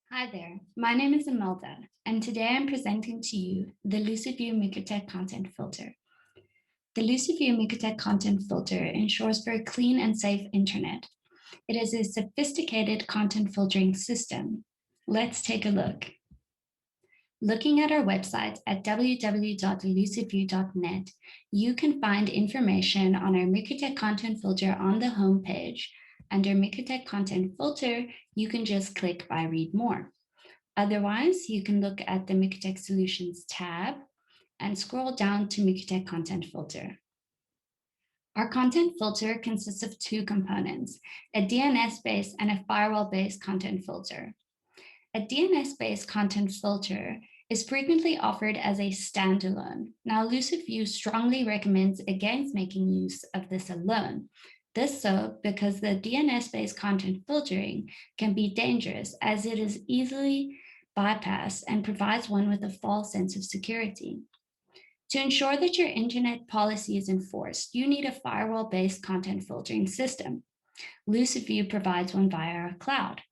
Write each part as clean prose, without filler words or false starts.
Hi there, my name is Imelda, and today I'm presenting to you the LucidView MikroTik Content Filter. The LucidView MikroTik Content Filter ensures for a clean and safe internet. It is a sophisticated content filtering system. Let's take a look. Looking at our website at www.lucidview.net, you can find information on our MikroTik Content Filter on the home page. Under MikroTik Content Filter, you can just click by Read More. Otherwise, you can look at the MikroTik Solutions tab and scroll down to MikroTik Content Filter. Our content filter consists of two components, a DNS-based and a firewall-based content filter. A DNS-based content filter is frequently offered as a standalone. Now, LucidView strongly recommends against making use of this alone. This so because the DNS-based content filtering can be dangerous as it is easily bypassed and provides one with a false sense of security. To ensure that your internet policy is enforced, you need a firewall-based content filtering system. LucidView provides one via our cloud.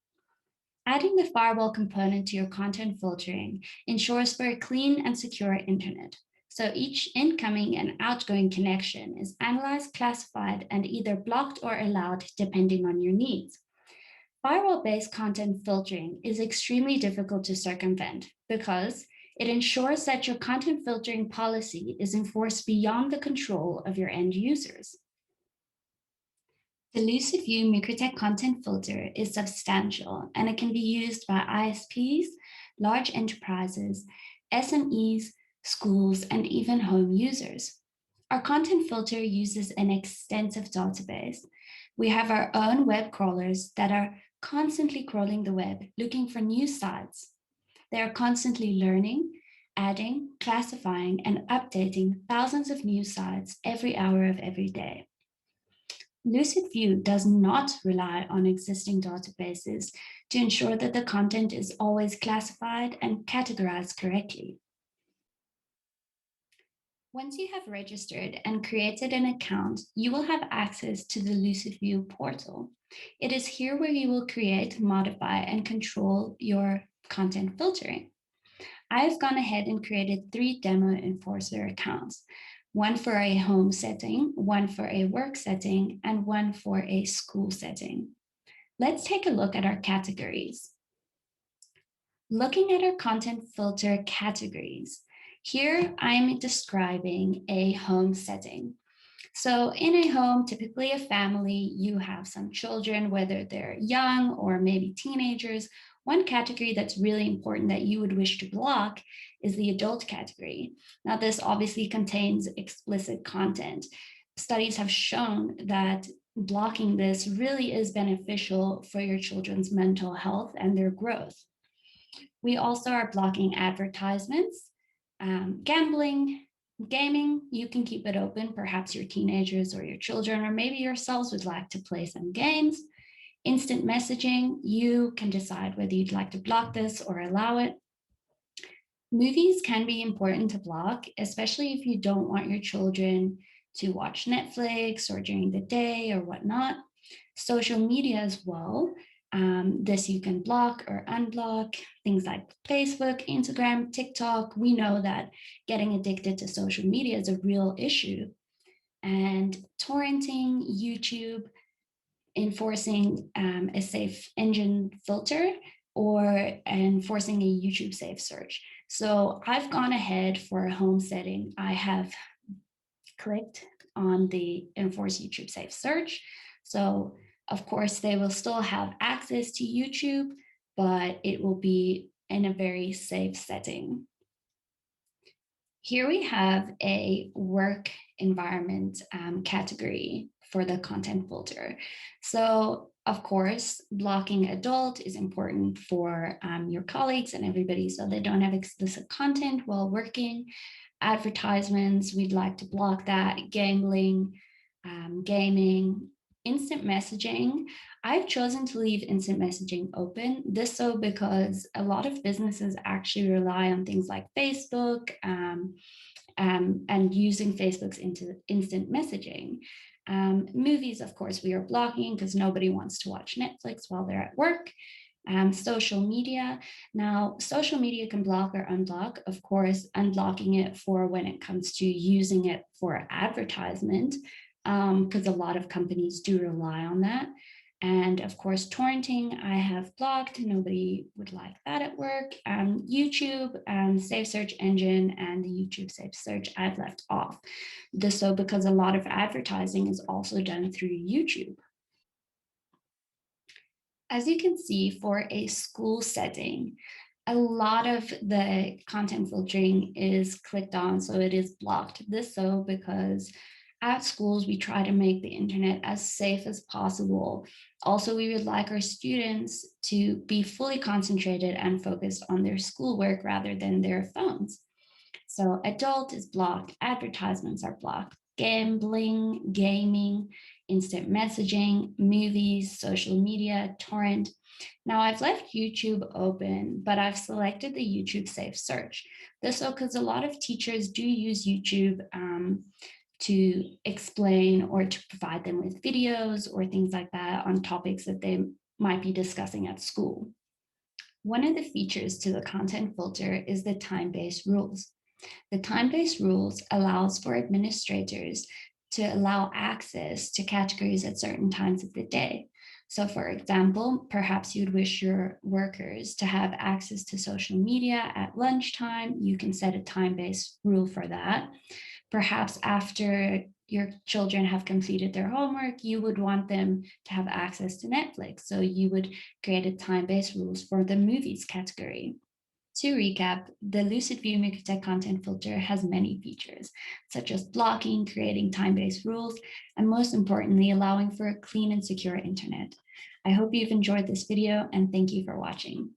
Adding the firewall component to your content filtering ensures for a clean and secure internet. So each incoming and outgoing connection is analyzed, classified, and either blocked or allowed depending on your needs. Firewall-based content filtering is extremely difficult to circumvent because it ensures that your content filtering policy is enforced beyond the control of your end users. The LucidView MikroTik Content Filter is substantial, and it can be used by ISPs, large enterprises, SMEs, schools, and even home users. Our content filter uses an extensive database. We have our own web crawlers that are constantly crawling the web, looking for new sites. They are constantly learning, adding, classifying, and updating thousands of new sites every hour of every day. LucidView does not rely on existing databases to ensure that the content is always classified and categorized correctly. Once you have registered and created an account, you will have access to the LucidView portal. It is here where you will create, modify, and control your content filtering. I've gone ahead and created 3 demo enforcer accounts. One for a home setting, one for a work setting, and one for a school setting. Let's take a look at our categories. Looking at our content filter categories, here I'm describing a home setting. So in a home, typically a family, you have some children, whether they're young or maybe teenagers. One category that's really important that you would wish to block is the adult category. Now, this obviously contains explicit content. Studies have shown that blocking this really is beneficial for your children's mental health and their growth. We also are blocking advertisements, gambling, gaming. You can keep it open. Perhaps your teenagers or your children, or maybe yourselves would like to play some games. Instant messaging, you can decide whether you'd like to block this or allow it. Movies can be important to block, especially if you don't want your children to watch Netflix or during the day or whatnot. Social media as well. This you can block or unblock, things like Facebook, Instagram, TikTok. We know that getting addicted to social media is a real issue. And torrenting, YouTube, enforcing a safe engine filter, or enforcing a YouTube safe search. So I've gone ahead for a home setting. I have clicked on the enforce YouTube safe search. So of course, they will still have access to YouTube, but it will be in a very safe setting. Here we have a work environment category for the content filter. So of course, blocking adult is important for your colleagues and everybody so they don't have explicit content while working. Advertisements, we'd like to block that. Gambling, gaming, instant messaging. I've chosen to leave instant messaging open. This so because a lot of businesses actually rely on things like Facebook and using Facebook's instant messaging. Movies, of course, we are blocking because nobody wants to watch Netflix while they're at work. Social media. Now, social media can block or unblock. Of course, unblocking it for when it comes to using it for advertisement, because a lot of companies do rely on that. And of course, torrenting, I have blocked. Nobody would like that at work. YouTube, Safe Search Engine, and the YouTube Safe Search, I've left off. This so because a lot of advertising is also done through YouTube. As you can see, for a school setting, a lot of the content filtering is clicked on, so it is blocked. This so because at schools, we try to make the internet as safe as possible. Also, we would like our students to be fully concentrated and focused on their schoolwork rather than their phones. So adult is blocked, advertisements are blocked, gambling, gaming, instant messaging, movies, social media, torrent. Now I've left YouTube open, but I've selected the YouTube Safe Search. This is because a lot of teachers do use YouTube to explain or to provide them with videos or things like that on topics that they might be discussing at school. One of the features to the content filter is the time-based rules. The time-based rules allows for administrators to allow access to categories at certain times of the day. So for example, perhaps you'd wish your workers to have access to social media at lunchtime. You can set a time-based rule for that. Perhaps after your children have completed their homework, you would want them to have access to Netflix. So you would create a time-based rules for the movies category. To recap, the LucidView Content Filter has many features, such as blocking, creating time-based rules, and most importantly, allowing for a clean and secure internet. I hope you've enjoyed this video and thank you for watching.